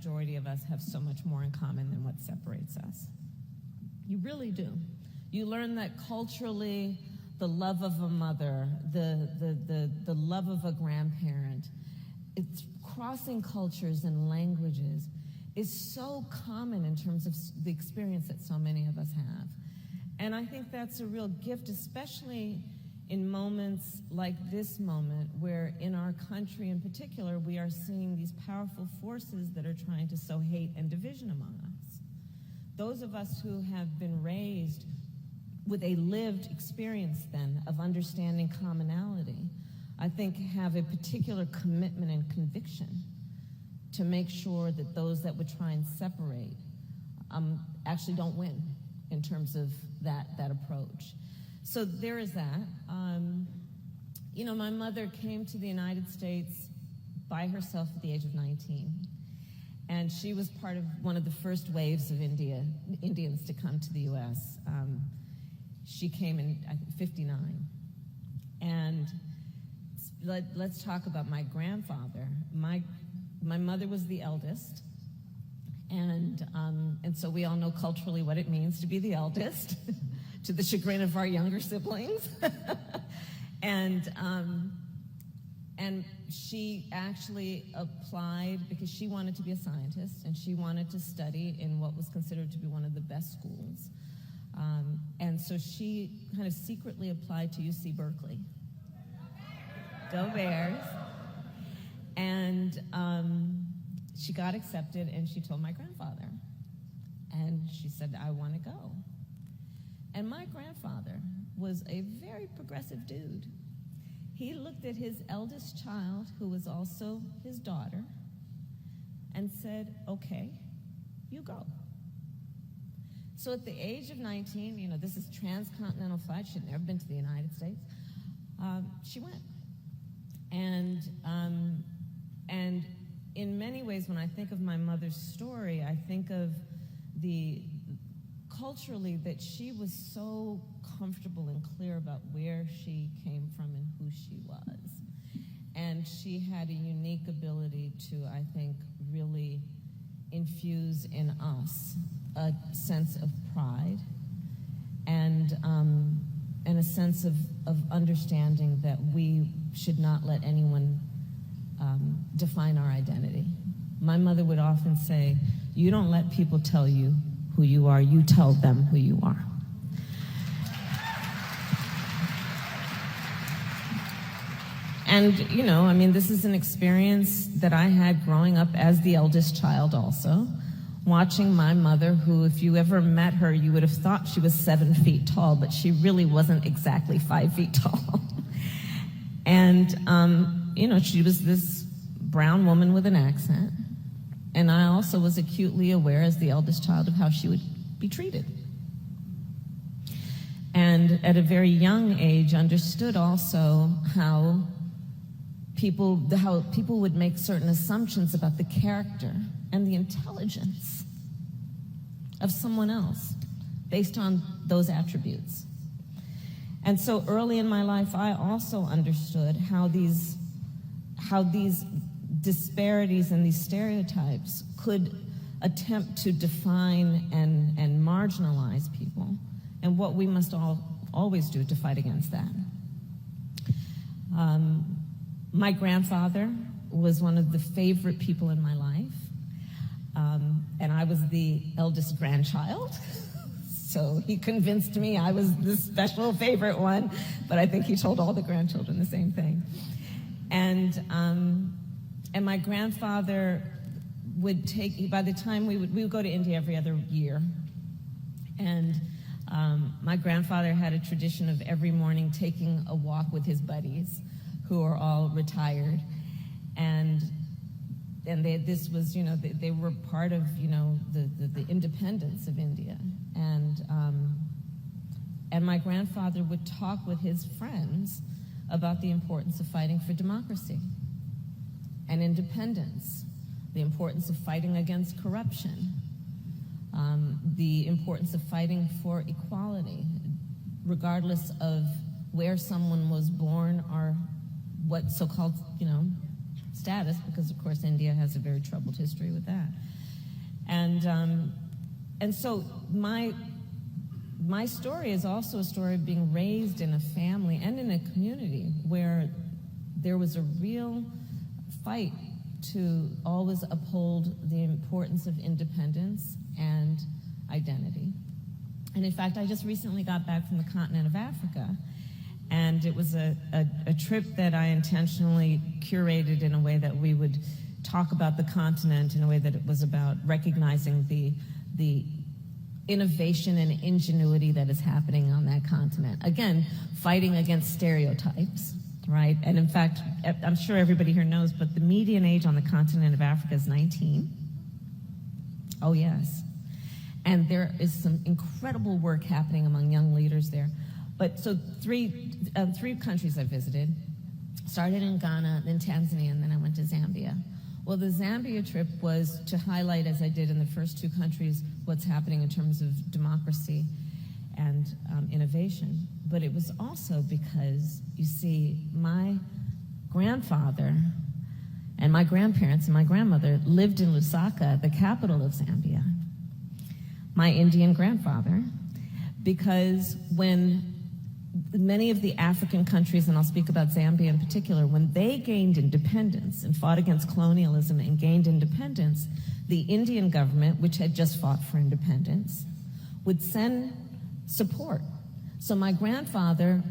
majority of us have so much more in common than what separates us. You really do. You learn that culturally, the love of a mother, the love of a grandparent, it's crossing cultures and languages is so common in terms of the experience that so many of us have. And I think that's a real gift, especially in moments like this moment, where in our country in particular, we are seeing these powerful forces that are trying to sow hate and division among us. Those of us who have been raised with a lived experience then of understanding commonality, I think have a particular commitment and conviction to make sure that those that would try and separate actually don't win in terms of that approach. So there is that. You know, my mother came to the United States by herself at the age of 19. And she was part of one of the first waves of Indians to come to the U.S. She came in, I think, 59. And let's talk about my grandfather. My mother was the eldest. And so we all know culturally what it means to be the eldest, to the chagrin of our younger siblings. And she actually applied because she wanted to be a scientist and she wanted to study in what was considered to be one of the best schools. And so she kind of secretly applied to UC Berkeley. Go Bears. And she got accepted and she told my grandfather. And she said, I want to go. And my grandfather was a very progressive dude. He looked at his eldest child, who was also his daughter, and said, okay, you go. So at the age of 19, you know, this is transcontinental flight. She'd never been to the United States. She went. And in many ways, when I think of my mother's story, I think of the culturally that she was so comfortable and clear about where she came from and who she was. And she had a unique ability to, I think, really infuse in us a sense of pride and a sense of understanding that we should not let anyone define our identity. My mother would often say, you don't let people tell you who you are, you tell them who you are. And, you know, I mean, this is an experience that I had growing up as the eldest child also, watching my mother, who, if you ever met her, you would have thought she was 7 feet tall, but she really wasn't exactly 5 feet tall. And, you know, she was this brown woman with an accent. And I also was acutely aware as the eldest child of how she would be treated. And at a very young age, understood also how people would make certain assumptions about the character and the intelligence of someone else based on those attributes. And so early in my life, I also understood how these disparities and these stereotypes could attempt to define and marginalize people, and what we must always do to fight against that. My grandfather was one of the favorite people in my life, and I was the eldest grandchild. So he convinced me I was the special favorite one, but I think he told all the grandchildren the same thing. And my grandfather would take, by the time we would go to India every other year. And my grandfather had a tradition of every morning taking a walk with his buddies, who are all retired. And this was, you know, they were part of, you know, the independence of India. And my grandfather would talk with his friends about the importance of fighting for democracy and independence, the importance of fighting against corruption, the importance of fighting for equality, regardless of where someone was born or what so-called, you know, status, because of course India has a very troubled history with that. And so my story is also a story of being raised in a family and in a community where there was a real fight to always uphold the importance of independence and identity. And in fact, I just recently got back from the continent of Africa, and it was a trip that I intentionally curated in a way that we would talk about the continent in a way that it was about recognizing the innovation and ingenuity that is happening on that continent. Again, fighting against stereotypes, right? And in fact, I'm sure everybody here knows, but the median age on the continent of Africa is 19. Oh, yes. And there is some incredible work happening among young leaders there. But so three countries I visited, started in Ghana, then Tanzania, and then I went to Zambia. Well, the Zambia trip was to highlight, as I did in the first two countries, what's happening in terms of democracy and innovation. But it was also because, you see, my grandfather and my grandparents and my grandmother lived in Lusaka, the capital of Zambia. My Indian grandfather, because when many of the African countries, and I'll speak about Zambia in particular, when they gained independence and fought against colonialism and gained independence, the Indian government, which had just fought for independence, would send support. So my grandfather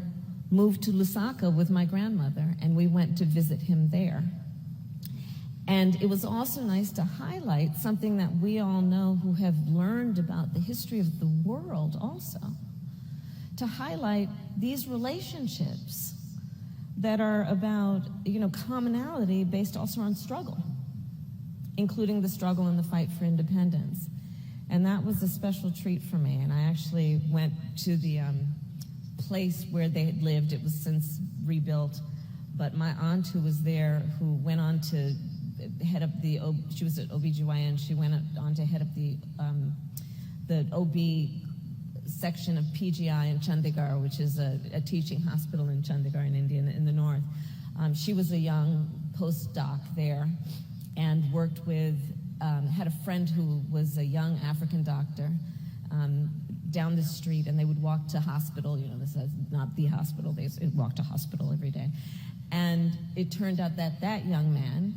moved to Lusaka with my grandmother, and we went to visit him there. And it was also nice to highlight something that we all know who have learned about the history of the world also, to highlight these relationships that are about, commonality based also on struggle, including the struggle and the fight for independence. And that was a special treat for me. And I actually went to the place where they had lived. It was since rebuilt, but my aunt who was there, who went on to head up she was at OBGYN, she went on to head up the OB section of PGI in Chandigarh, which is a teaching hospital in Chandigarh in India, in the north. She was a young postdoc there and worked with, had a friend who was a young African doctor down the street, and they would walk to hospital. This is not the hospital, they walked to hospital every day. And it turned out that that young man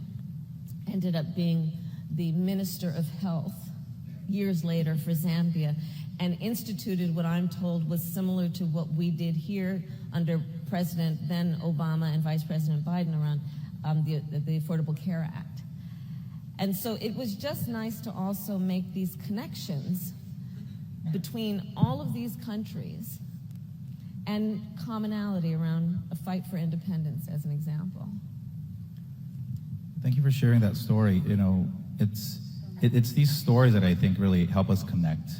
ended up being the Minister of Health years later for Zambia, and instituted what I'm told was similar to what we did here under President then Obama and Vice President Biden around the Affordable Care Act. And so it was just nice to also make these connections between all of these countries and commonality around a fight for independence, as an example. Thank you for sharing that story. It's these stories that I think really help us connect.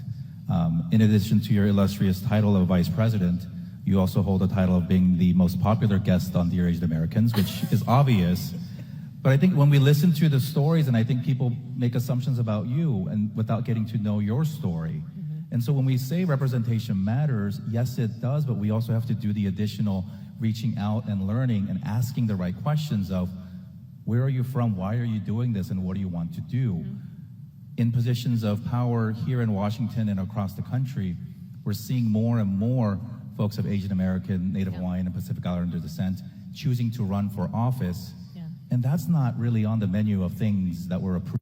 In addition to your illustrious title of Vice President, you also hold the title of being the most popular guest on Dear Aged Americans, which is obvious. But I think when we listen to the stories, and I think people make assumptions about you and without getting to know your story. And so when we say representation matters, yes, it does, but we also have to do the additional reaching out and learning and asking the right questions of, where are you from? Why are you doing this? And what do you want to do? In positions of power here in Washington and across the country, we're seeing more and more folks of Asian American, Native Hawaiian, and Pacific Islander descent choosing to run for office. And that's not really on the menu of things that were approved.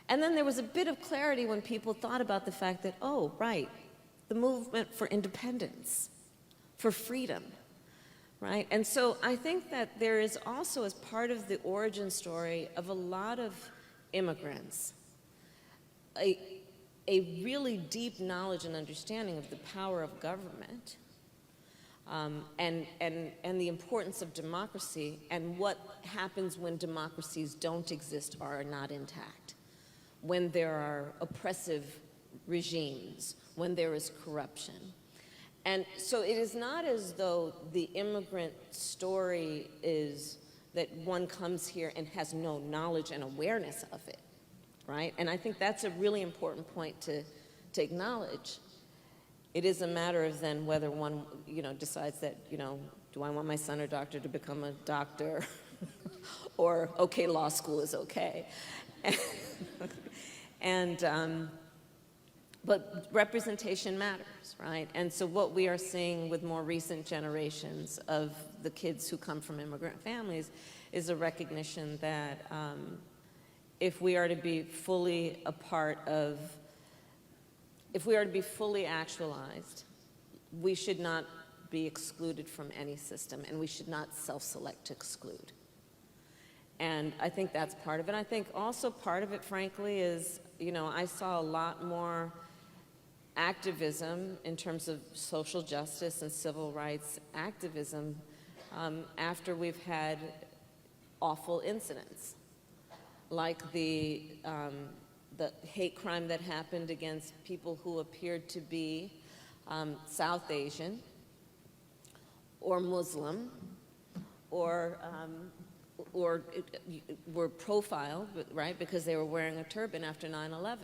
And then there was a bit of clarity when people thought about the fact that, oh, right, the movement for independence, for freedom, right? And so I think that there is also, as part of the origin story of a lot of immigrants, a really deep knowledge and understanding of the power of government, and the importance of democracy, and what happens when democracies don't exist or are not intact, when there are oppressive regimes, when there is corruption. And so it is not as though the immigrant story is that one comes here and has no knowledge and awareness of it, right? And I think that's a really important point to acknowledge. It is a matter of then whether one, decides that, do I want my son or daughter to become a doctor? Or, okay, law school is okay. But representation matters, right? And so what we are seeing with more recent generations of the kids who come from immigrant families is a recognition that if we are to be fully actualized, we should not be excluded from any system, and we should not self-select to exclude. And I think that's part of it. I think also part of it, frankly, is, I saw a lot more activism in terms of social justice and civil rights activism after we've had awful incidents, like the hate crime that happened against people who appeared to be South Asian or Muslim or were profiled, right, because they were wearing a turban after 9/11.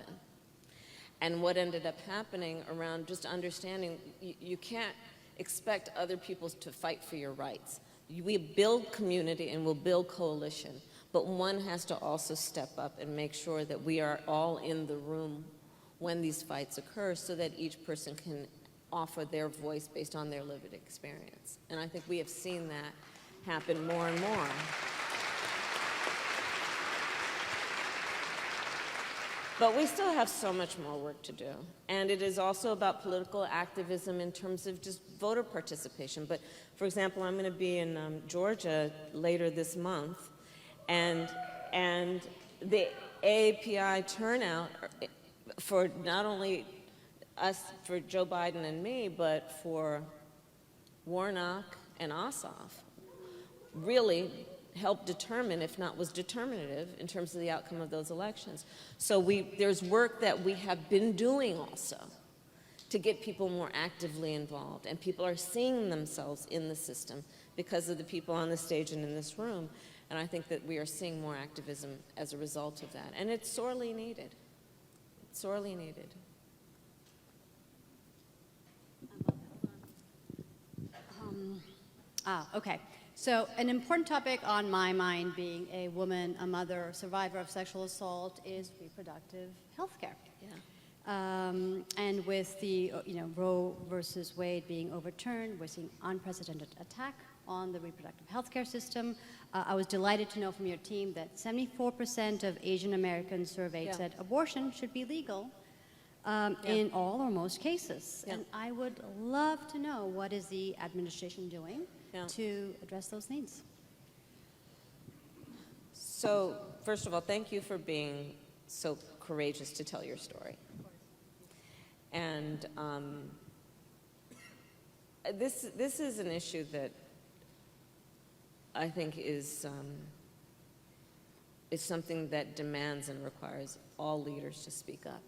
And what ended up happening around just understanding, you can't expect other people to fight for your rights. We build community and we'll build coalition, but one has to also step up and make sure that we are all in the room when these fights occur so that each person can offer their voice based on their lived experience. And I think we have seen that happen more and more. But we still have so much more work to do. And it is also about political activism in terms of just voter participation. But for example, I'm going to be in Georgia later this month, and the AAPI turnout for not only us, for Joe Biden and me, but for Warnock and Ossoff, really helped determine, if not was determinative, in terms of the outcome of those elections. So there's work that we have been doing also to get people more actively involved, and people are seeing themselves in the system because of the people on the stage and in this room, and I think that we are seeing more activism as a result of that, and it's sorely needed. It's sorely needed. Okay. So an important topic on my mind, being a woman, a mother, a survivor of sexual assault, is reproductive health care. Yeah. And with the Roe versus Wade being overturned, we're seeing unprecedented attack on the reproductive health care system. I was delighted to know from your team that 74% of Asian Americans surveyed said abortion should be legal in all or most cases. And I would love to know, what is the administration doing to address those needs? So, first of all, thank you for being so courageous to tell your story. And this is an issue that I think is something that demands and requires all leaders to speak up.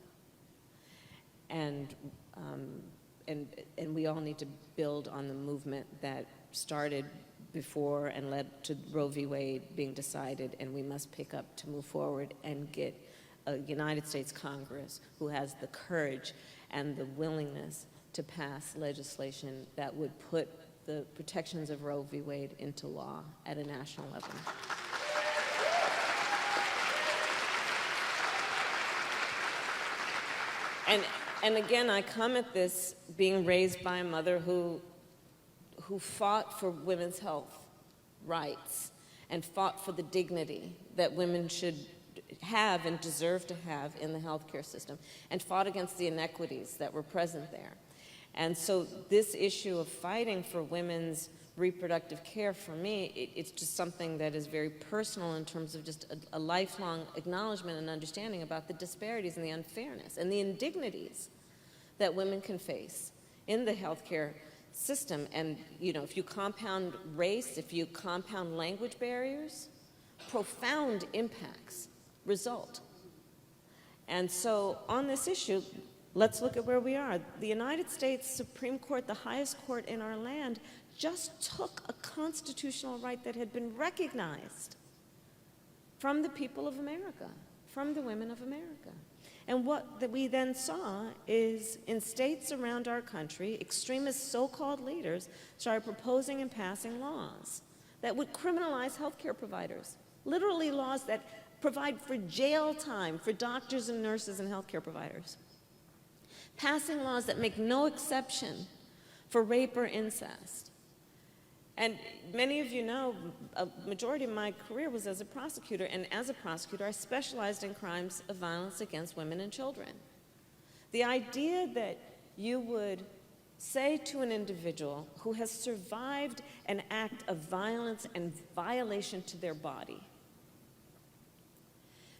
And we all need to build on the movement that started before and led to Roe v. Wade being decided, and we must pick up to move forward and get a United States Congress who has the courage and the willingness to pass legislation that would put the protections of Roe v. Wade into law at a national level. And again, I come at this being raised by a mother who fought for women's health rights and fought for the dignity that women should have and deserve to have in the healthcare system, and fought against the inequities that were present there. And so this issue of fighting for women's reproductive care, for me, it's just something that is very personal in terms of just a lifelong acknowledgement and understanding about the disparities and the unfairness and the indignities that women can face in the healthcare system. And if you compound race, if you compound language barriers, profound impacts result. And so on this issue, let's look at where we are. The United States Supreme Court, the highest court in our land, just took a constitutional right that had been recognized from the people of America, from the women of America. And what that we then saw is in states around our country, extremist so-called leaders started proposing and passing laws that would criminalize healthcare providers, literally laws that provide for jail time for doctors and nurses and healthcare providers, passing laws that make no exception for rape or incest. And many of you know, a majority of my career was as a prosecutor, and as a prosecutor, I specialized in crimes of violence against women and children. The idea that you would say to an individual who has survived an act of violence and violation to their body,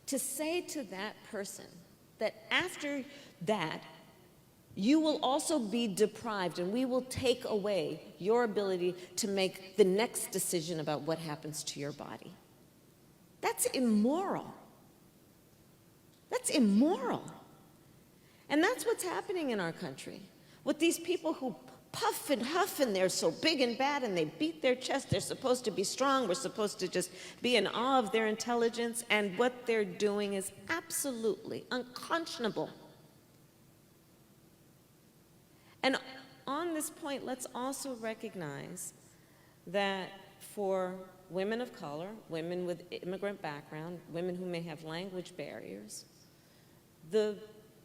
to say to that person that after that, you will also be deprived, and we will take away your ability to make the next decision about what happens to your body. That's immoral. That's immoral. And that's what's happening in our country with these people who puff and huff, and they're so big and bad, and they beat their chest. They're supposed to be strong. We're supposed to just be in awe of their intelligence, and what they're doing is absolutely unconscionable. And on this point, let's also recognize that for women of color, women with immigrant background, women who may have language barriers, the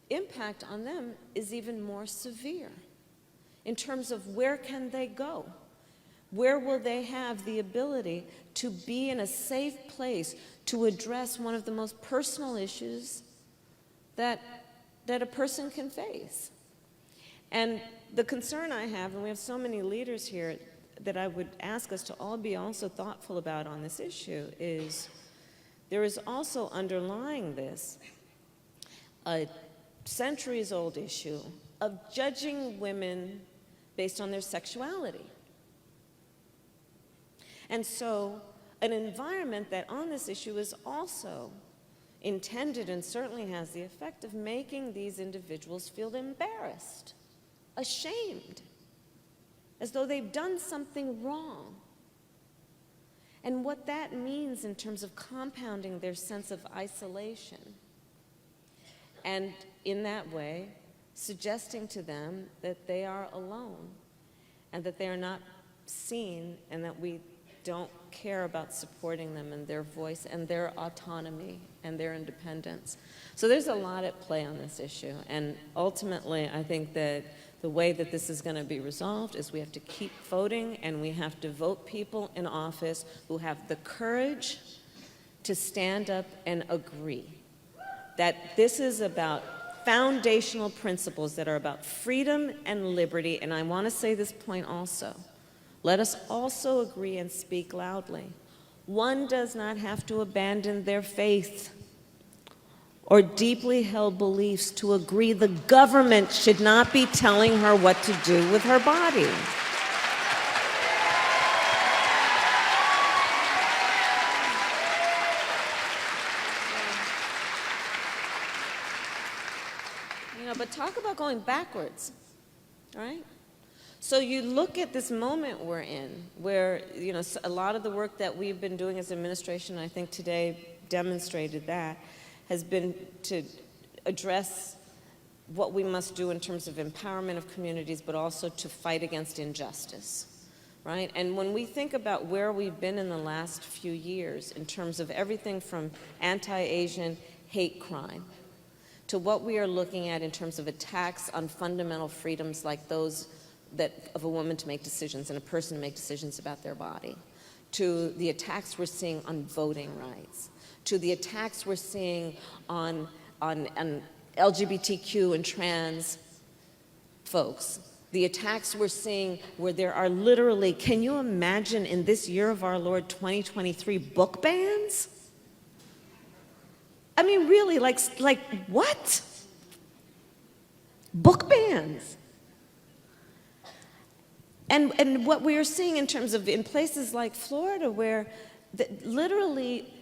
impact on them is even more severe in terms of where can they go? Where will they have the ability to be in a safe place to address one of the most personal issues that a person can face? And the concern I have, and we have so many leaders here that I would ask us to all be also thoughtful about on this issue, is there is also underlying this a centuries-old issue of judging women based on their sexuality. And so an environment that on this issue is also intended and certainly has the effect of making these individuals feel embarrassed, ashamed, as though they've done something wrong. And what that means in terms of compounding their sense of isolation. And in that way, suggesting to them that they are alone and that they are not seen and that we don't care about supporting them and their voice and their autonomy and their independence. So there's a lot at play on this issue. And ultimately, I think that the way that this is going to be resolved is we have to keep voting, and we have to vote people in office who have the courage to stand up and agree that this is about foundational principles that are about freedom and liberty. And I want to say this point also. Let us also agree and speak loudly. One does not have to abandon their faith or deeply held beliefs to agree the government should not be telling her what to do with her body. But talk about going backwards, all right? So you look at this moment we're in, where a lot of the work that we've been doing as administration, I think today demonstrated that, has been to address what we must do in terms of empowerment of communities, but also to fight against injustice, right? And when we think about where we've been in the last few years in terms of everything from anti-Asian hate crime to what we are looking at in terms of attacks on fundamental freedoms like those of a woman to make decisions and a person to make decisions about their body, to the attacks we're seeing on voting rights, to the attacks we're seeing on LGBTQ and trans folks, the attacks we're seeing where there are literally, can you imagine in this year of our Lord 2023, book bans? I mean, really, like what? Book bans. And what we are seeing in terms of in places like Florida, where literally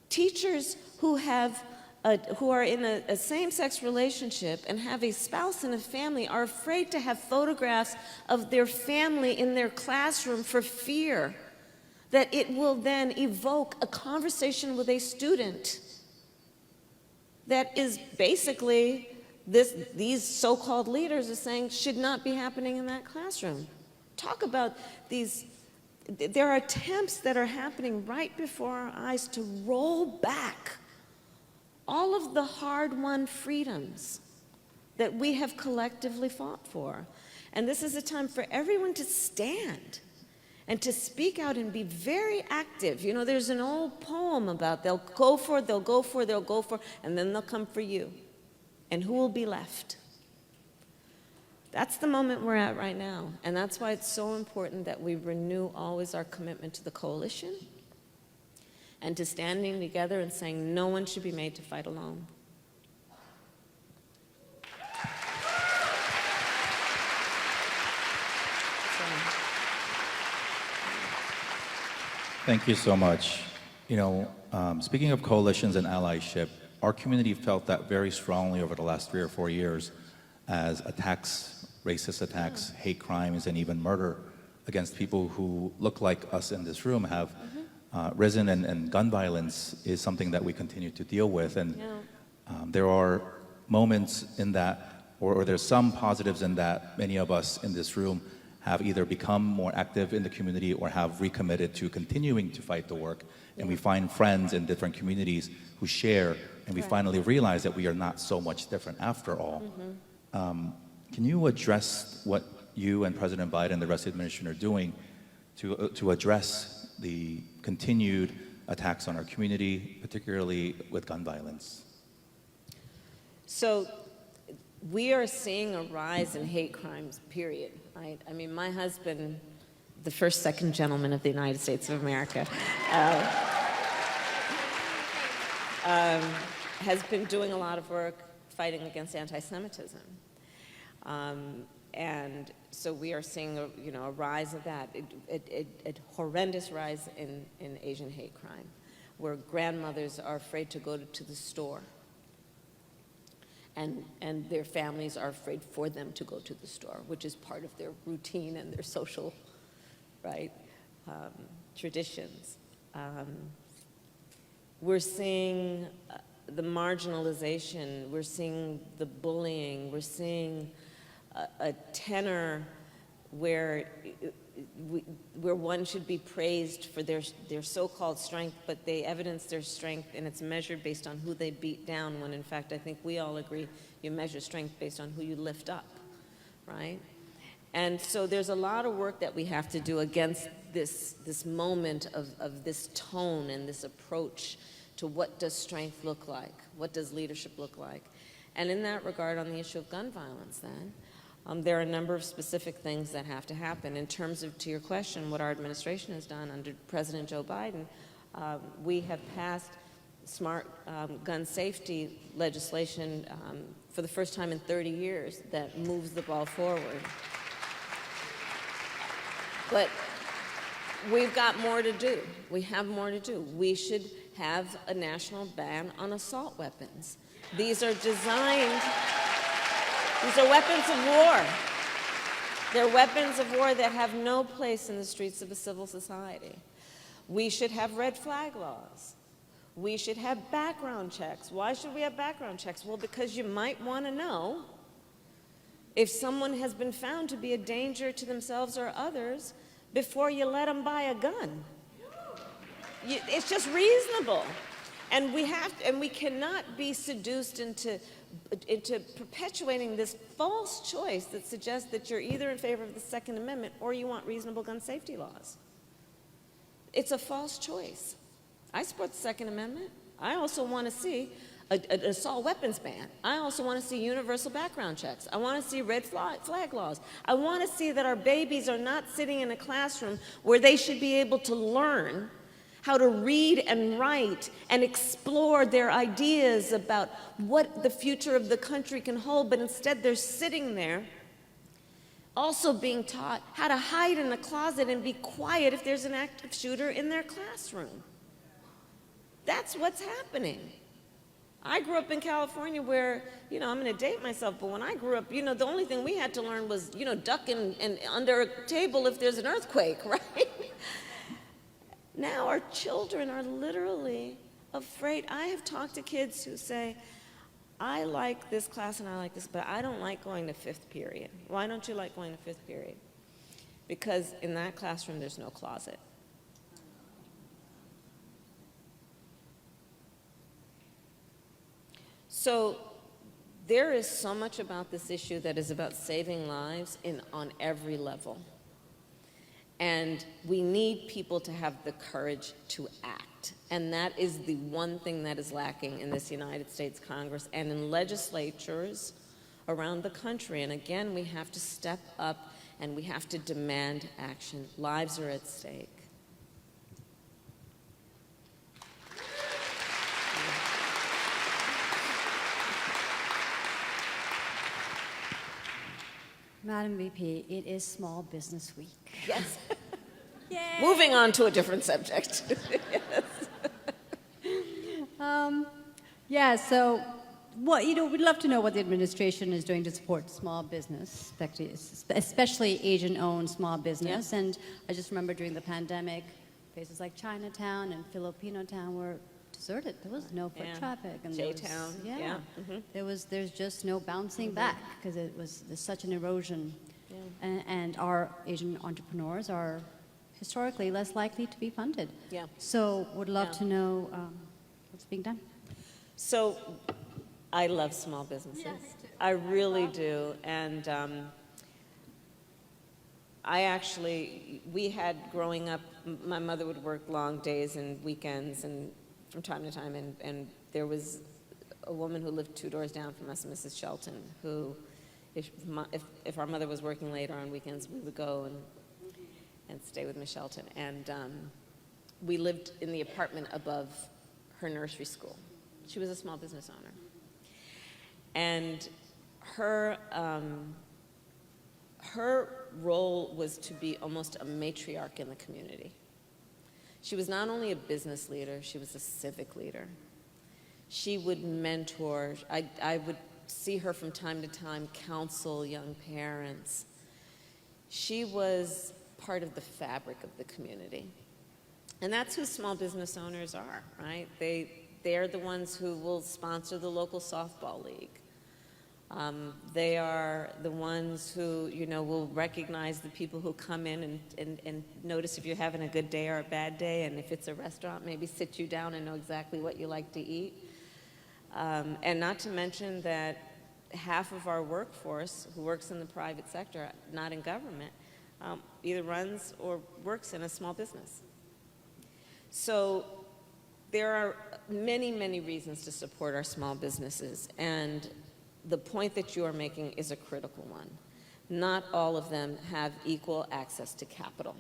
teachers who have who are in a same-sex relationship and have a spouse and a family are afraid to have photographs of their family in their classroom for fear that it will then evoke a conversation with a student that is basically these so-called leaders are saying should not be happening in that classroom. Talk about these. There are attempts that are happening right before our eyes to roll back all of the hard-won freedoms that we have collectively fought for. And this is a time for everyone to stand and to speak out and be very active. You know, there's an old poem about they'll go for it, they'll go for it, they'll go for it, and then they'll come for you. And who will be left? That's the moment we're at right now. And that's why it's so important that we renew always our commitment to the coalition and to standing together and saying no one should be made to fight alone. Thank you so much. You know, speaking of coalitions and allyship, our community felt that very strongly over the last 3 or 4 years as attacks, racist attacks, hate crimes, and even murder against people who look like us in this room have risen, and gun violence is something that we continue to deal with. And there are moments in that, or there's some positives in that many of us in this room have either become more active in the community or have recommitted to continuing to fight the work. And we find friends in different communities who share, and we finally realize that we are not so much different after all. Can you address what you and President Biden and the rest of the administration are doing to address the continued attacks on our community, particularly with gun violence? So we are seeing a rise in hate crimes, period. Right? I mean, my husband, the first second gentleman of the United States of America, has been doing a lot of work fighting against anti-Semitism. And so we are seeing a rise of that, a horrendous rise in Asian hate crime, where grandmothers are afraid to go to the store, and their families are afraid for them to go to the store, which is part of their routine and their social, traditions. We're seeing the marginalization, we're seeing the bullying, we're seeing a tenor where one should be praised for their so-called strength, but they evidence their strength and it's measured based on who they beat down, when in fact I think we all agree you measure strength based on who you lift up, right? And so there's a lot of work that we have to do against this moment of this tone and this approach to what does strength look like, what does leadership look like. And in that regard, on the issue of gun violence then, there are a number of specific things that have to happen. In terms of, to your question, what our administration has done under President Joe Biden, we have passed smart gun safety legislation for the first time in 30 years that moves the ball forward. But we've got more to do. We have more to do. We should have a national ban on assault weapons. These are designed, these are weapons of war. They're weapons of war that have no place in the streets of a civil society. We should have red flag laws. We should have background checks. Why should we have background checks? Well, because you might want to know if someone has been found to be a danger to themselves or others before you let them buy a gun. It's just reasonable. And we cannot be seduced into perpetuating this false choice that suggests that you're either in favor of the Second Amendment or you want reasonable gun safety laws. It's a false choice. I support the Second Amendment. I also want to see an assault weapons ban. I also want to see universal background checks. I want to see red flag laws. I want to see that our babies are not sitting in a classroom where they should be able to learn how to read and write and explore their ideas about what the future of the country can hold, but instead they're sitting there also being taught how to hide in a closet and be quiet if there's an active shooter in their classroom. That's what's happening. I grew up in California where, you know, I'm going to date myself, but when I grew up, you know, the only thing we had to learn was, you know, duck and under a table if there's an earthquake, right? Now our children are literally afraid. I have talked to kids who say, I like this class and I like this, but I don't like going to fifth period. Why don't you like going to fifth period? Because in that classroom, there's no closet. So there is so much about this issue that is about saving lives on every level. And we need people to have the courage to act. And that is the one thing that is lacking in this United States Congress and in legislatures around the country. And again, we have to step up and we have to demand action. Lives are at stake. Madam VP, it is Small Business Week. Yes. Yay! Moving on to a different subject. Yeah, so we'd love to know what the administration is doing to support small business, especially Asian-owned small business. Yeah. And I just remember during the pandemic, places like Chinatown and Filipino Town were deserted. There was no foot traffic. And J-Town, yeah. Mm-hmm. There's just no bouncing back because there's such an erosion. Yeah. And our Asian entrepreneurs are historically less likely to be funded. Yeah. So would love to know what's being done. So I love small businesses. Yeah, me too. I really do. And we had growing up, my mother would work long days and weekends and from time to time, and there was a woman who lived 2 doors down from us, Mrs. Shelton, who, if our mother was working later on weekends, we would go and stay with Miss Shelton. And we lived in the apartment above her nursery school. She was a small business owner. And her role was to be almost a matriarch in the community. She was not only a business leader, she was a civic leader. She would mentor. I would see her from time to time counsel young parents. She was part of the fabric of the community. And that's who small business owners are, right? They're the ones who will sponsor the local softball league. They are the ones who, you know, will recognize the people who come in and notice if you're having a good day or a bad day, and if it's a restaurant, maybe sit you down and know exactly what you like to eat. And not to mention that half of our workforce who works in the private sector, not in government, either runs or works in a small business. So there are many, many reasons to support our small businesses, and the point that you are making is a critical one. Not all of them have equal access to capital.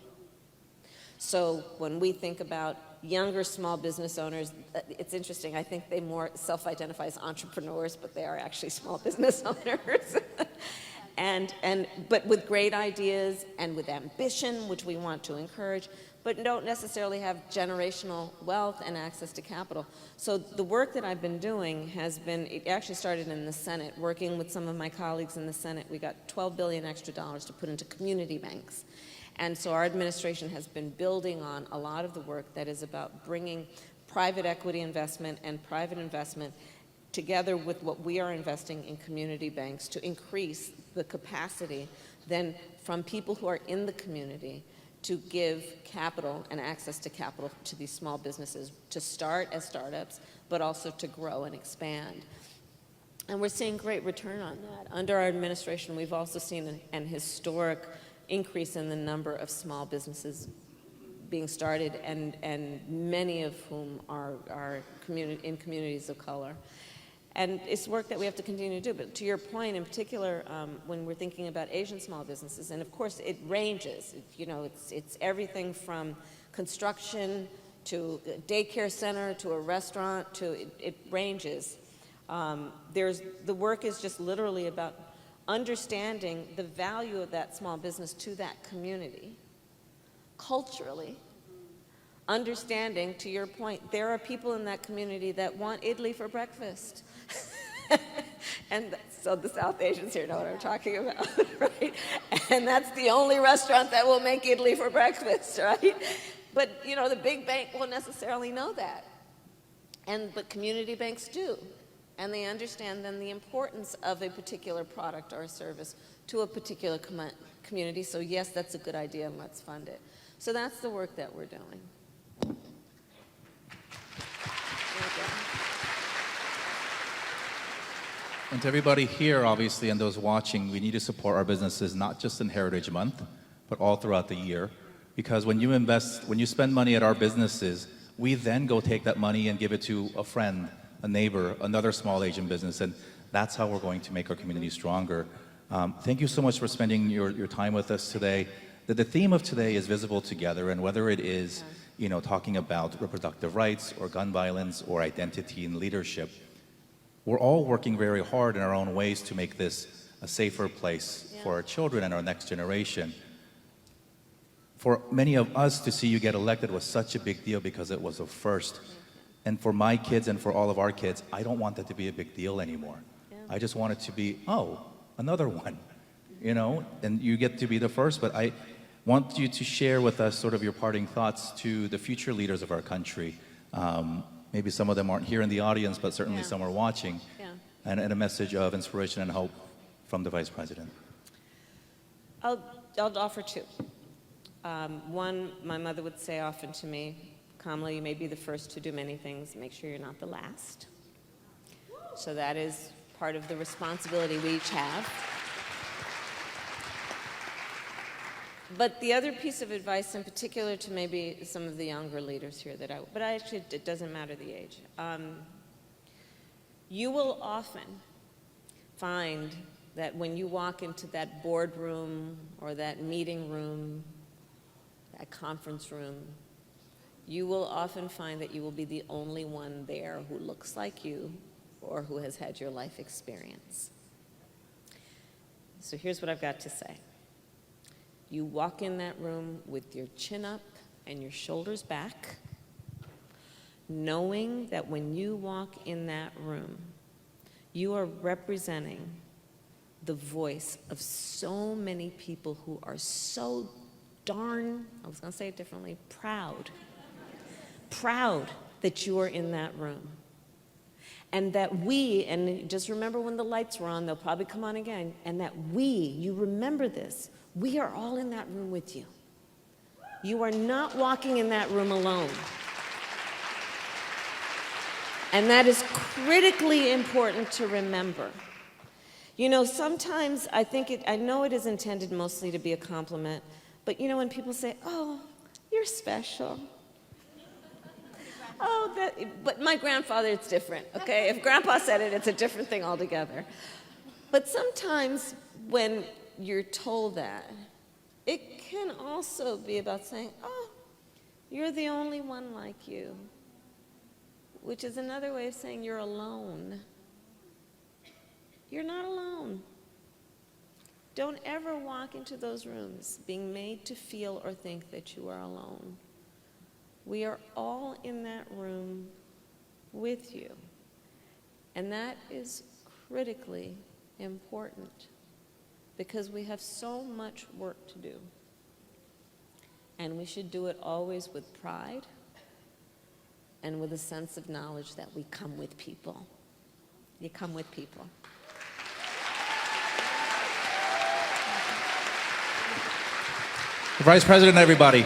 So when we think about younger small business owners, it's interesting, I think they more self-identify as entrepreneurs, but they are actually small business owners. But with great ideas and with ambition, which we want to encourage, but don't necessarily have generational wealth and access to capital. So the work that I've been doing has been, it actually started in the Senate, working with some of my colleagues in the Senate. We got $12 billion extra to put into community banks. And so our administration has been building on a lot of the work that is about bringing private equity investment and private investment together with what we are investing in community banks to increase the capacity then from people who are in the community to give capital and access to capital to these small businesses to start as startups, but also to grow and expand. And we're seeing great return on that. Under our administration, we've also seen an historic increase in the number of small businesses being started, and many of whom are in communities of color. And it's work that we have to continue to do. But to your point in particular, when we're thinking about Asian small businesses, and of course it ranges. You know, it's everything from construction to a daycare center to a restaurant to it ranges. The work is just literally about understanding the value of that small business to that community, culturally, understanding, to your point, there are people in that community that want idli for breakfast. And so the South Asians here know what I'm talking about, right? And that's the only restaurant that will make idli for breakfast, right? But, you know, the big bank won't necessarily know that. But community banks do. And they understand then the importance of a particular product or service to a particular community. So yes, that's a good idea, and let's fund it. So that's the work that we're doing. And to everybody here, obviously, and those watching, we need to support our businesses not just in Heritage Month, but all throughout the year. Because when you spend money at our businesses, we then go take that money and give it to a friend, a neighbor, another small Asian business, and that's how we're going to make our community stronger. Thank you so much for spending your time with us today. The theme of today is Visible Together, and whether it is, you know, talking about reproductive rights or gun violence or identity and leadership, we're all working very hard in our own ways to make this a safer place for our children and our next generation. For many of us to see you get elected was such a big deal because it was a first. And for my kids and for all of our kids, I don't want that to be a big deal anymore. I just want it to be, oh, another one, you know, and you get to be the first. But I want you to share with us sort of your parting thoughts to the future leaders of our country. Maybe some of them aren't here in the audience, but certainly some are watching. And a message of inspiration and hope from the Vice President. I'll offer two. One, my mother would say often to me, Kamala, you may be the first to do many things, make sure you're not the last. So that is part of the responsibility we each have. But the other piece of advice, in particular to maybe some of the younger leaders here, but actually it doesn't matter the age. You will often find that when you walk into that boardroom or that meeting room, that conference room, you will often find that you will be the only one there who looks like you or who has had your life experience. So here's what I've got to say. You walk in that room with your chin up and your shoulders back, knowing that when you walk in that room, you are representing the voice of so many people who are so darn, I was going to say it differently, proud that you are in that room. And that and just remember when the lights were on, they'll probably come on again, and that you remember this, we are all in that room with you. You are not walking in that room alone. And that is critically important to remember. You know, sometimes I know it is intended mostly to be a compliment, but you know when people say, oh, you're special. Oh, but my grandfather, it's different, okay? If Grandpa said it, it's a different thing altogether. But sometimes when you're told that, it can also be about saying, oh, you're the only one like you, which is another way of saying you're alone. You're not alone. Don't ever walk into those rooms being made to feel or think that you are alone. We are all in that room with you. And that is critically important because we have so much work to do. And we should do it always with pride and with a sense of knowledge that we come with people. You come with people. Vice President, everybody.